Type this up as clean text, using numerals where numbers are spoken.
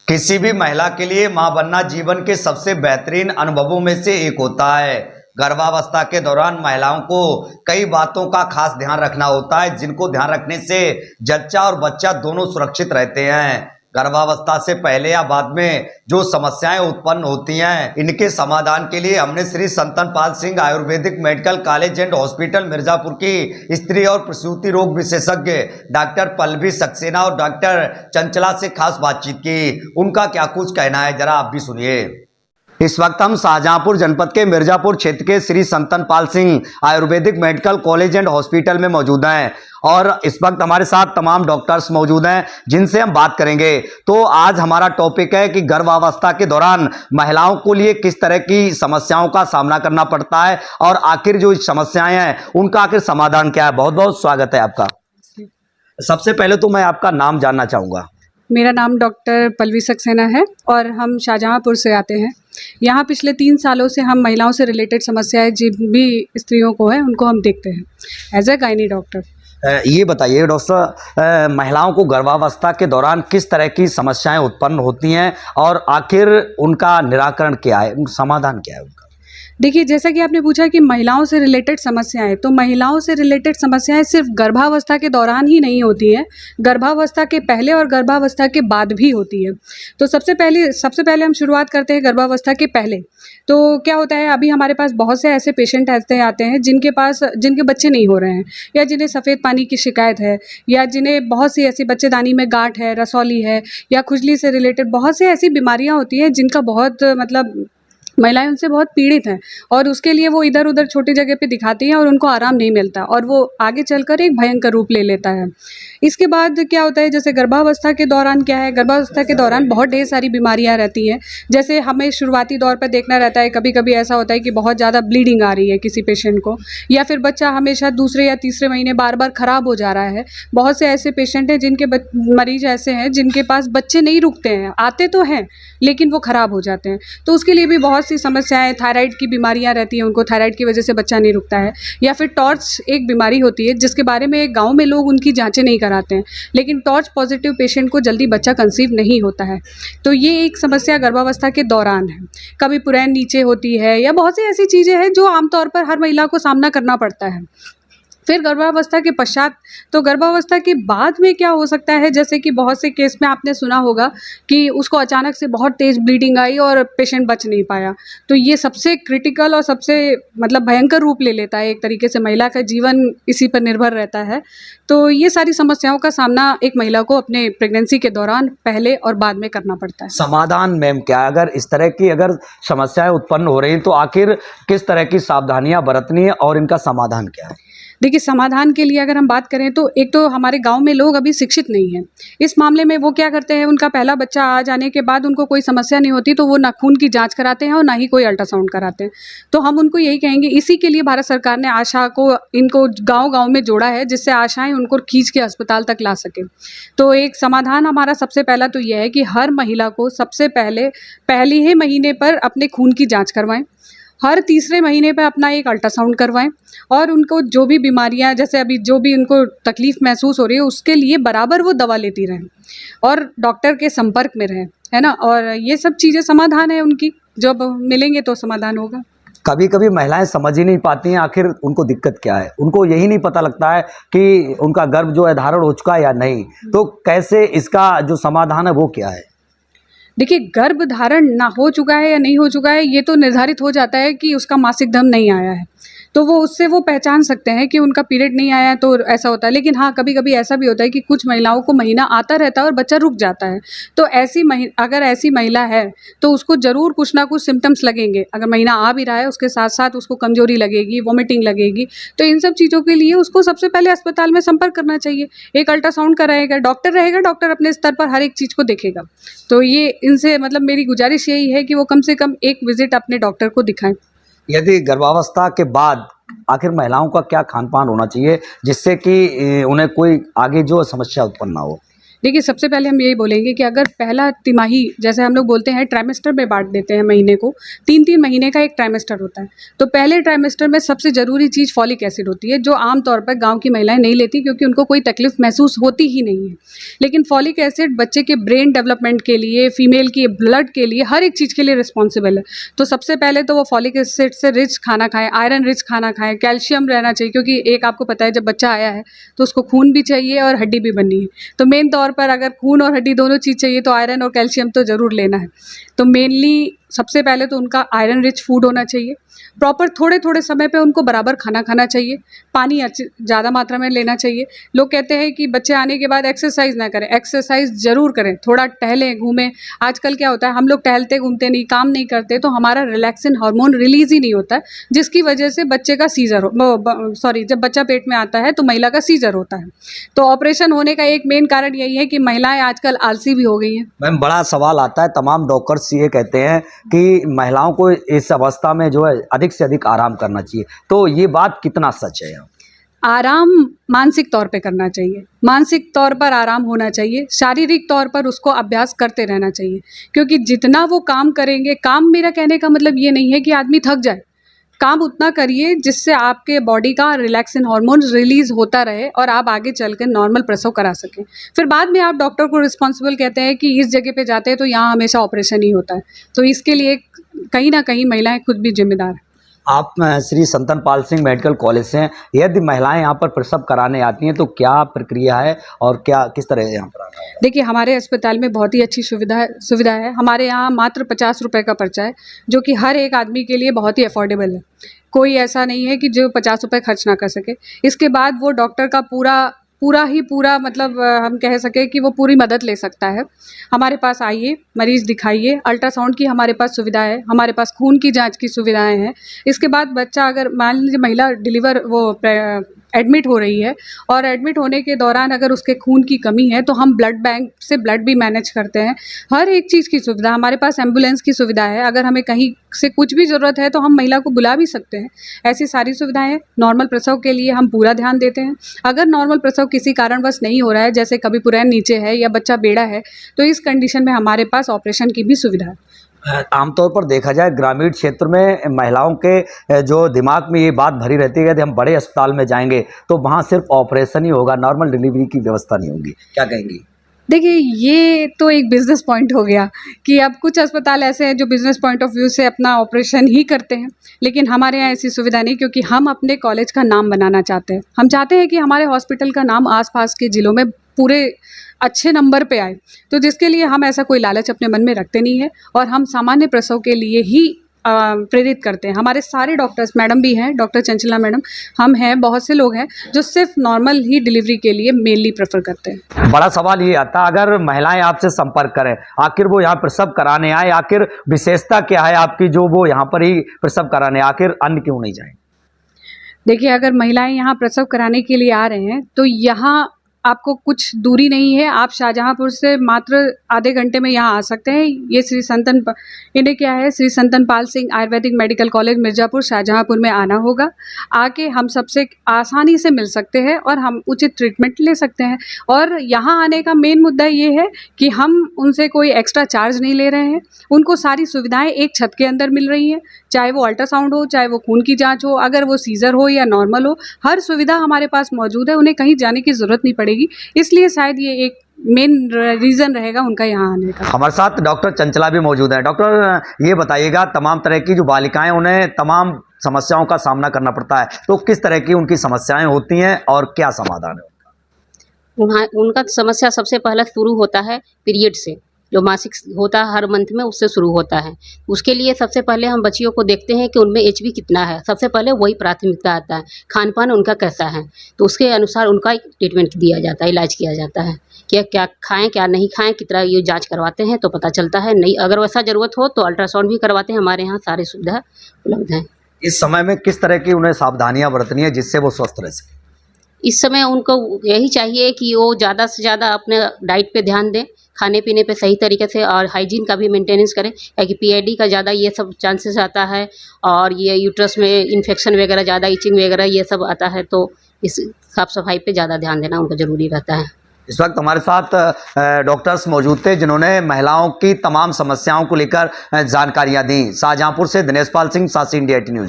किसी भी महिला के लिए मां बनना जीवन के सबसे बेहतरीन अनुभवों में से एक होता है। गर्भावस्था के दौरान महिलाओं को कई बातों का खास ध्यान रखना होता है, जिनको ध्यान रखने से जच्चा और बच्चा दोनों सुरक्षित रहते हैं। गर्भावस्था से पहले या बाद में जो समस्याएं उत्पन्न होती हैं, इनके समाधान के लिए हमने Shri Santan Pal Singh Ayurvedic medical college and hospital Mirzapur की स्त्री और प्रसूति रोग विशेषज्ञ डॉक्टर पल्लवी सक्सेना और डॉक्टर चंचला से खास बातचीत की। उनका क्या कुछ कहना है, जरा आप भी सुनिए। इस वक्त हम शाहजहांपुर जनपद के मिर्जापुर क्षेत्र के Shri Santan Pal Singh Ayurvedic medical college and hospital में मौजूद हैं और इस वक्त हमारे साथ तमाम डॉक्टर्स मौजूद हैं जिनसे हम बात करेंगे। तो आज हमारा टॉपिक है कि गर्भावस्था के दौरान महिलाओं को लिए किस तरह की समस्याओं का सामना करना पड़ता है और आखिर जो समस्याएं हैं उनका आखिर समाधान क्या है। बहुत बहुत स्वागत है आपका। सबसे पहले तो मैं आपका नाम जानना चाहूँगा। मेरा नाम डॉक्टर पल्लवी सक्सेना है और हम शाहजहांपुर से आते हैं। यहाँ पिछले 3 सालों से हम महिलाओं से रिलेटेड समस्याएं जिन भी स्त्रियों को है उनको हम देखते हैं एज ए गायनी डॉक्टर। ये बताइए डॉक्टर, महिलाओं को गर्भावस्था के दौरान किस तरह की समस्याएं उत्पन्न होती हैं और आखिर उनका निराकरण क्या है, समाधान क्या है उनका? देखिए, जैसा कि आपने पूछा कि महिलाओं से रिलेटेड समस्याएं, तो महिलाओं से रिलेटेड समस्याएं सिर्फ गर्भावस्था के दौरान ही नहीं होती हैं, गर्भावस्था के पहले और गर्भावस्था के बाद भी होती है। तो सबसे पहले हम शुरुआत करते हैं गर्भावस्था के पहले। तो क्या होता है, अभी हमारे पास बहुत से ऐसे पेशेंट आते हैं जिनके बच्चे नहीं हो रहे हैं, या जिन्हें सफ़ेद पानी की शिकायत है, या जिन्हें बहुत सी ऐसी बच्चेदानी में गांठ है, रसौली है, या खुजली से रिलेटेड बहुत सी ऐसी बीमारियां होती हैं जिनका बहुत महिलाएं उनसे बहुत पीड़ित हैं और उसके लिए वो इधर उधर छोटी जगह पे दिखाती हैं और उनको आराम नहीं मिलता और वो आगे चलकर एक भयंकर रूप ले लेता है। इसके बाद क्या होता है, जैसे गर्भावस्था के दौरान क्या है, गर्भावस्था के दौरान बहुत ढेर सारी बीमारियां रहती हैं। जैसे हमें शुरुआती दौर पर देखना रहता है, कभी कभी ऐसा होता है कि बहुत ज़्यादा ब्लीडिंग आ रही है किसी पेशेंट को, या फिर बच्चा हमेशा दूसरे या तीसरे महीने बार बार ख़राब हो जा रहा है। बहुत से ऐसे पेशेंट हैं जिनके मरीज ऐसे हैं जिनके पास बच्चे नहीं रुकते हैं, आते तो हैं लेकिन वो ख़राब हो जाते हैं। तो उसके लिए भी बहुत सी समस्याएं, थायराइड की बीमारियां रहती हैं, उनको थायराइड की वजह से बच्चा नहीं रुकता है। या फिर टॉर्च एक बीमारी होती है जिसके बारे में गांव में लोग उनकी जांचें नहीं कराते हैं, लेकिन टॉर्च पॉजिटिव पेशेंट को जल्दी बच्चा कंसीव नहीं होता है। तो ये एक समस्या गर्भावस्था के दौरान है। कभी पुरैन नीचे होती है, या बहुत सी ऐसी चीज़ें हैं जो आमतौर पर हर महिला को सामना करना पड़ता है। फिर गर्भावस्था के पश्चात, तो गर्भावस्था के बाद में क्या हो सकता है, जैसे कि बहुत से केस में आपने सुना होगा कि उसको अचानक से बहुत तेज़ ब्लीडिंग आई और पेशेंट बच नहीं पाया। तो ये सबसे क्रिटिकल और सबसे भयंकर रूप ले लेता है। एक तरीके से महिला का जीवन इसी पर निर्भर रहता है। तो ये सारी समस्याओं का सामना एक महिला को अपने प्रेगनेंसी के दौरान पहले और बाद में करना पड़ता है। समाधान मैम क्या है, अगर इस तरह की अगर समस्याएं उत्पन्न हो रही हैं तो आखिर किस तरह की सावधानियां बरतनी है और इनका समाधान क्या है? देखिए, समाधान के लिए अगर हम बात करें तो एक तो हमारे गांव में लोग अभी शिक्षित नहीं हैं। इस मामले में वो क्या करते हैं, उनका पहला बच्चा आ जाने के बाद उनको कोई समस्या नहीं होती तो वो ना खून की जांच कराते हैं और ना ही कोई अल्ट्रासाउंड कराते हैं। तो हम उनको यही कहेंगे, इसी के लिए भारत सरकार ने आशा को इनको गाँव में जोड़ा है, जिससे आशाएँ उनको खींच के अस्पताल तक ला सकें। तो एक समाधान हमारा सबसे पहला तो यह है कि हर महिला को सबसे पहले ही महीने पर अपने खून की जाँच करवाएँ, हर तीसरे महीने पे अपना एक अल्ट्रासाउंड करवाएं, और उनको जो भी बीमारियां, जैसे अभी जो भी उनको तकलीफ़ महसूस हो रही है उसके लिए बराबर वो दवा लेती रहें और डॉक्टर के संपर्क में रहें, है ना। और ये सब चीज़ें समाधान है उनकी, जब मिलेंगे तो समाधान होगा। कभी कभी महिलाएं समझ ही नहीं पाती हैं आखिर उनको दिक्कत क्या है, उनको यही नहीं पता लगता है कि उनका गर्भ जो है धारण हो चुका है या नहीं। तो कैसे इसका जो समाधान है वो क्या है? देखिए, गर्भ धारण ना हो चुका है या नहीं हो चुका है ये तो निर्धारित हो जाता है कि उसका मासिक धर्म नहीं आया है, तो वो उससे वो पहचान सकते हैं कि उनका पीरियड नहीं आया है, तो ऐसा होता है। लेकिन हाँ, कभी कभी ऐसा भी होता है कि कुछ महिलाओं को महीना आता रहता है और बच्चा रुक जाता है। तो अगर ऐसी महिला है तो उसको ज़रूर कुछ ना कुछ सिम्टम्स लगेंगे। अगर महीना आ भी रहा है उसके साथ साथ उसको कमजोरी लगेगी, वॉमिटिंग लगेगी, तो इन सब चीज़ों के लिए उसको सबसे पहले अस्पताल में संपर्क करना चाहिए। एक अल्ट्रासाउंड कराएगा, डॉक्टर रहेगा, डॉक्टर अपने स्तर पर हर एक चीज़ को देखेगा। तो ये इनसे मेरी गुजारिश यही है कि वो कम से कम एक विजिट अपने डॉक्टर को दिखाएं। यदि गर्भावस्था के बाद आखिर महिलाओं का क्या खान पान होना चाहिए जिससे कि उन्हें कोई आगे जो समस्या उत्पन्न ना हो? देखिए, सबसे पहले हम यही बोलेंगे कि अगर पहला तिमाही, जैसे हम लोग बोलते हैं ट्राइमेस्टर में बाँट देते हैं महीने को, 3-3 महीने का एक ट्राइमेस्टर होता है। तो पहले ट्राइमेस्टर में सबसे ज़रूरी चीज़ फॉलिक एसिड होती है, जो आम तौर पर गाँव की महिलाएँ नहीं लेती क्योंकि उनको कोई तकलीफ़ महसूस होती ही नहीं है। लेकिन फॉलिक एसिड बच्चे के ब्रेन डेवलपमेंट के लिए, फीमेल की ब्लड के लिए, हर एक चीज़ के लिए रिस्पॉन्सिबल है। तो सबसे पहले तो वो फॉलिक एसिड से रिच खाना खाएँ, आयरन रिच खाना खाएँ, कैल्शियम रहना चाहिए क्योंकि एक आपको पता है जब बच्चा आया है तो उसको खून भी चाहिए और हड्डी भी बननी है। तो मेन तौर पर अगर खून और हड्डी दोनों चीज़ चाहिए तो आयरन और कैल्शियम तो ज़रूर लेना है। तो मेनली सबसे पहले तो उनका आयरन रिच फूड होना चाहिए। प्रॉपर थोड़े-थोड़े समय पे उनको बराबर खाना खाना चाहिए। पानी ज़्यादा मात्रा में लेना चाहिए। लोग कहते हैं कि बच्चे आने के बाद एक्सरसाइज़ ना करें, एक्सरसाइज़ ज़रूर करें, थोड़ा टहलें, घूमें। आजकल क्या होता है, हम लोग टहलते घूमते नहीं, काम नहीं करते तो हमारा रिलैक्सिन हार्मोन रिलीज़ ही नहीं होता है, जिसकी वजह से बच्चे का सीज़र जब बच्चा पेट में आता है तो महिला का सीज़र होता है। तो ऑपरेशन होने का एक मेन कारण यही है कि महिलाएँ आजकल आलसी भी हो गई हैं। मैम, बड़ा सवाल आता है, तमाम डॉक्टर्स ये कहते हैं कि महिलाओं को इस अवस्था में जो है अधिक से अधिक आराम करना चाहिए, तो ये बात कितना सच है? आराम मानसिक तौर पे करना चाहिए, मानसिक तौर पर आराम होना चाहिए, शारीरिक तौर पर उसको अभ्यास करते रहना चाहिए क्योंकि जितना वो काम करेंगे, काम मेरा कहने का मतलब ये नहीं है कि आदमी थक जाए, काम उतना करिए जिससे आपके बॉडी का रिलैक्सिन हार्मोन रिलीज़ होता रहे और आप आगे चलकर नॉर्मल प्रसव करा सकें। फिर बाद में आप डॉक्टर को रिस्पॉन्सिबल कहते हैं कि इस जगह पे जाते हैं तो यहाँ हमेशा ऑपरेशन ही होता है, तो इसके लिए कहीं ना कहीं महिलाएं खुद भी जिम्मेदार हैं। आप श्री संतन पाल सिंह मेडिकल कॉलेज से हैं, यदि महिलाएं यहाँ पर प्रसव कराने आती हैं तो क्या प्रक्रिया है और क्या किस तरह यहाँ पर आना है? देखिए, हमारे अस्पताल में बहुत ही अच्छी सुविधा है। हमारे यहाँ मात्र 50 रुपये का पर्चा है, जो कि हर एक आदमी के लिए बहुत ही अफोर्डेबल है। कोई ऐसा नहीं है कि जो 50 रुपये खर्च ना कर सके। इसके बाद वो डॉक्टर का पूरा मतलब हम कह सकें कि वो पूरी मदद ले सकता है। हमारे पास आइए, मरीज़ दिखाइए, अल्ट्रासाउंड की हमारे पास सुविधा है, हमारे पास खून की जांच की सुविधाएं हैं। इसके बाद बच्चा अगर मान लीजिए महिला एडमिट हो रही है और एडमिट होने के दौरान अगर उसके खून की कमी है तो हम ब्लड बैंक से ब्लड भी मैनेज करते हैं। हर एक चीज़ की सुविधा, हमारे पास एम्बुलेंस की सुविधा है, अगर हमें कहीं से कुछ भी ज़रूरत है तो हम महिला को बुला भी सकते हैं। ऐसी सारी सुविधाएं हैं। नॉर्मल प्रसव के लिए हम पूरा ध्यान देते हैं। अगर नॉर्मल प्रसव किसी कारणवश नहीं हो रहा है, जैसे कभी पुरैन नीचे है या बच्चा बेड़ा है, तो इस कंडीशन में हमारे पास ऑपरेशन की भी सुविधा है। आमतौर पर देखा जाए ग्रामीण क्षेत्र में महिलाओं के जो दिमाग में ये बात भरी रहती है कि हम बड़े अस्पताल में जाएंगे तो वहाँ सिर्फ ऑपरेशन ही होगा, नॉर्मल डिलीवरी की व्यवस्था नहीं होगी, क्या कहेंगी? देखिए, ये तो एक बिज़नेस पॉइंट हो गया कि अब कुछ अस्पताल ऐसे हैं जो बिज़नेस पॉइंट ऑफ व्यू से अपना ऑपरेशन ही करते हैं, लेकिन हमारे यहाँ ऐसी सुविधा नहीं क्योंकि हम अपने कॉलेज का नाम बनाना चाहते हैं। हम चाहते हैं कि हमारे हॉस्पिटल का नाम आसपास के ज़िलों में पूरे अच्छे नंबर पे आए, तो जिसके लिए हम ऐसा कोई लालच अपने मन में रखते नहीं है और हम सामान्य प्रसव के लिए ही प्रेरित करते हैं। हमारे सारे डॉक्टर्स, मैडम भी हैं, डॉक्टर चंचला मैडम, हम हैं, बहुत से लोग हैं जो सिर्फ नॉर्मल ही डिलीवरी के लिए मेनली प्रेफर करते हैं। बड़ा सवाल ये आता है, अगर महिलाएं आपसे संपर्क करें, आखिर वो यहाँ प्रसव कराने आए, आखिर विशेषता क्या है आपकी जो वो यहाँ पर ही प्रसव कराने, आखिर अन्य क्यों नहीं जाएं? देखिए, अगर महिलाएं यहाँ प्रसव कराने के लिए आ रहे हैं तो यहाँ आपको कुछ दूरी नहीं है, आप शाहजहाँपुर से मात्र आधे घंटे में यहाँ आ सकते हैं। ये श्री संतन पाल सिंह आयुर्वेदिक मेडिकल कॉलेज मिर्ज़ापुर शाहजहाँपुर में आना होगा। आके हम सबसे आसानी से मिल सकते हैं और हम उचित ट्रीटमेंट ले सकते हैं। और यहाँ आने का मेन मुद्दा ये है कि हम उनसे कोई एक्स्ट्रा चार्ज नहीं ले रहे हैं, उनको सारी सुविधाएं एक छत के अंदर मिल रही हैं, चाहे वो अल्ट्रासाउंड हो, चाहे वो खून की जाँच हो, अगर वो सीज़र हो या नॉर्मल हो, हर सुविधा हमारे पास मौजूद है, उन्हें कहीं जाने की ज़रूरत नहीं पड़ेगी। इसलिए शायद ये एक मेन रीज़न रहेगा उनका यहाँ आने का। हमारे साथ डॉक्टर चंचला भी मौजूद है। डॉक्टर, ये बताइएगा, तमाम तरह की जो बालिकाएं, उन्हें तमाम समस्याओं का सामना करना पड़ता है, तो किस तरह की उनकी समस्याएं होती हैं और क्या समाधान है उनका समस्या सबसे पहले शुरू होता है पीरियड से, जो मासिक होता है हर मंथ में, उससे शुरू होता है। उसके लिए सबसे पहले हम बच्चियों को देखते हैं कि उनमें एचबी कितना है, सबसे पहले वही प्राथमिकता आता है। खान पान उनका कैसा है, तो उसके अनुसार उनका ट्रीटमेंट दिया जाता है, इलाज किया जाता है कि क्या खाएं क्या नहीं खाएं, कितना ये जांच करवाते हैं तो पता चलता है। नहीं, अगर वैसा ज़रूरत हो तो अल्ट्रासाउंड भी करवाते हैं, हमारे यहाँ सारी सुविधा उपलब्ध है। इस समय में किस तरह की उन्हें सावधानियां बरतनी है जिससे वो स्वस्थ रह सके? इस समय उनको यही चाहिए कि वो ज़्यादा से ज़्यादा अपने डाइट पे ध्यान दें, खाने पीने पे सही तरीके से, और हाइजीन का भी मेंटेनेंस करें, क्योंकि पीआईडी का ज़्यादा ये सब चांसेस आता है और ये यूट्रस में इन्फेक्शन वगैरह ज़्यादा, इचिंग वगैरह ये सब आता है, तो इस साफ़ सफाई पे ज़्यादा ध्यान देना उनको ज़रूरी रहता है। इस वक्त हमारे साथ डॉक्टर्स मौजूद थे जिन्होंने महिलाओं की तमाम समस्याओं को लेकर जानकारियां दी। शाहजहांपुर से दिनेश पाल सिंह, सासी इंडिया 18 न्यूज।